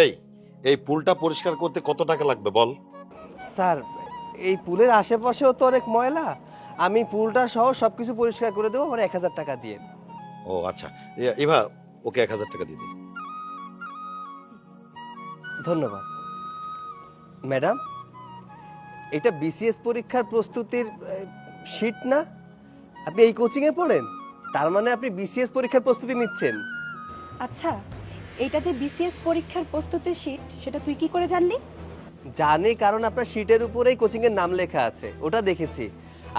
এই এই পুলটা পরিষ্কার করতে কত টাকা লাগবে বল? স্যার, এই পুলের আশেপাশেও তো অনেক ময়লা। আমি পুলটা সহ সবকিছু পরিষ্কার করে দেবো, আমার 1000 টাকা দিয়ে। ও আচ্ছা, এভা ওকে 1000 টাকা দিয়ে দিন। ধন্যবাদ। ম্যাডাম, এটা বিসিএস পরীক্ষার প্রস্তুতির শীট না? আপনি এই কোচিংয়ে পড়েন, তার মানে আপনি বিসিএস পরীক্ষার প্রস্তুতি নিচ্ছেন। আচ্ছা, এটা যে বিসিএস পরীক্ষার প্রস্তুতির শীট, সেটা তুই কি করে জানলি? জানি, কারণ আপনার শীটের উপরেই কোচিংয়ের নাম লেখা আছে, ওটা দেখেছি।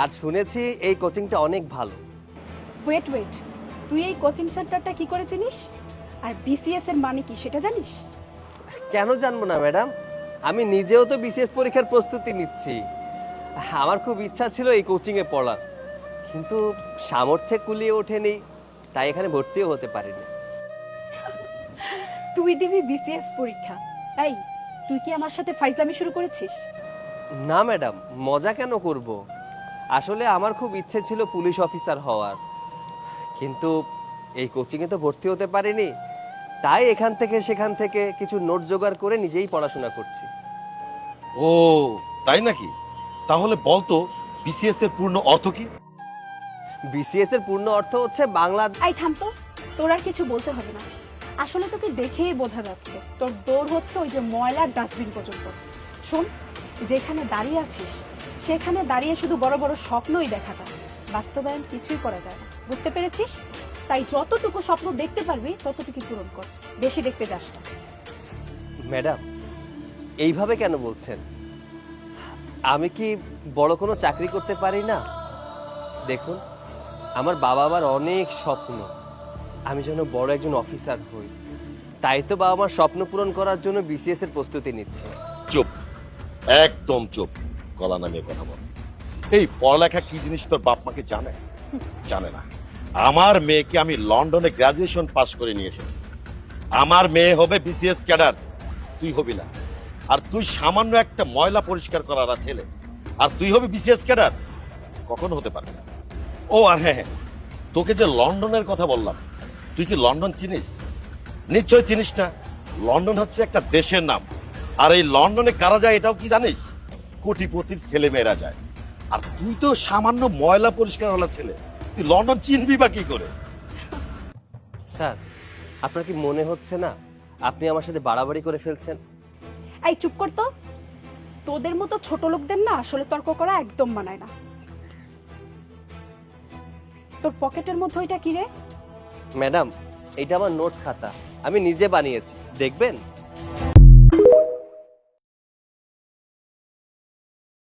আর শুনেছি এই কোচিংটা অনেক ভালো। ওয়েট ওয়েট, তুই এই কোচিং সেন্টারটা কি করে চিনিস? আর বিসিএস এর মানে কি সেটা জানিস? কেন জানবো না ম্যাডাম, আমি নিজেও তো বিসিএস পরীক্ষার প্রস্তুতি নিচ্ছি। আমার খুব ইচ্ছা ছিল এই কোচিংয়ে পড়ার, কিন্তু সামর্থ্যে কুলিয়ে ওঠেনি, তাই এখানে ভর্তিও হতে পারিনি। তুই দিবি বিসিএস পরীক্ষা? এই, তুই কি আমার সাথে ফাইজলামি শুরু করেছিস? না ম্যাডাম, মজা কেন করব? আসলে আমার খুব ইচ্ছে ছিল পুলিশ অফিসার হওয়ার, কিন্তু এই কোচিংয়ে তো ভর্তি হতে পারিনি, তাই এখান থেকে সেখান থেকে কিছু নোট জোগাড় করে নিজেই পড়াশোনা করছি। ও তাই নাকি? তাহলে বলতো বিসিএস এর পূর্ণ অর্থ কি? বিসিএস এর পূর্ণ অর্থ হচ্ছে বাংলা। এই থাম তো, তোর আর কিছু বলতে হবে না। আসলে তোকে দেখেই বোঝা যাচ্ছে তোর দৌড় হচ্ছে ওই যে ময়লার ডাস্টবিন পর্যন্ত। শোন, যেখানে দাঁড়িয়ে আছিস সেখানে দাঁড়িয়ে শুধু বড় বড় স্বপ্নই দেখা যায়, বাস্তবায়ন কিছুই করা যায় না, বুঝতে পেরেছিস? তাই যতটুকু স্বপ্ন দেখতে পারবি ততটুকু পূরণ কর, বেশি দেখতে যাস না। ম্যাডাম, এইভাবে কেন বলছেন? আমি কি বড় কোনো চাকরি করতে পারি না? দেখুন, আমার বাবা মার অনেক স্বপ্ন, আমি যেন বড় একজন অফিসার হই। তাই তো বাবা মার স্বপ্ন পূরণ করার জন্য বিসিএস এর প্রস্তুতি নিচ্ছে। চুপ, একদম চুপ, গলা নামিয়ে কথা বল। এই পড়ালেখা কি জিনিস তোর বাপ মাকে জানে? জানে না। আমার মেয়েকে আমি লন্ডনে গ্রাজুয়েশন পাস করে নিয়ে এসেছি। আমার মেয়ে হবে বিসিএস ক্যাডার, তুই হবি না। আর তুই সামান্য একটা ময়লা পরিষ্কার করার ছেলে, আর তুই হবি বিসিএস ক্যাডার? কখনো হতে পারবে না। ও আর হ্যাঁ হ্যাঁ, তোকে যে লন্ডনের কথা বললাম, তুই কি লন্ডন চিনিস? নিশ্চয় চিনিস না। লন্ডন হচ্ছে একটা দেশের নাম, আর এই লন্ডনে কারা যায় এটাও কি জানিস? কোটিপতির ছেলে মেয়েরা যায়। আর তুই তো সামান্য ময়লা পরিষ্কার হলা ছেলে, তুই লন্ডন চিনবি বা কি করে? স্যার, আপনার কি মনে হচ্ছে না আপনি আমার সাথে বাড়াবাড়ি করে ফেলছেন? এই চুপ কর তো, তোদের মতো ছোট লোকদের না আসলে তর্ক করা একদম মানায় না। তোর পকেটের মধ্যে ওইটা কি রে? ম্যাডাম, এটা আমার নোট খাতা, আমি নিজে বানিয়েছি, দেখবেন?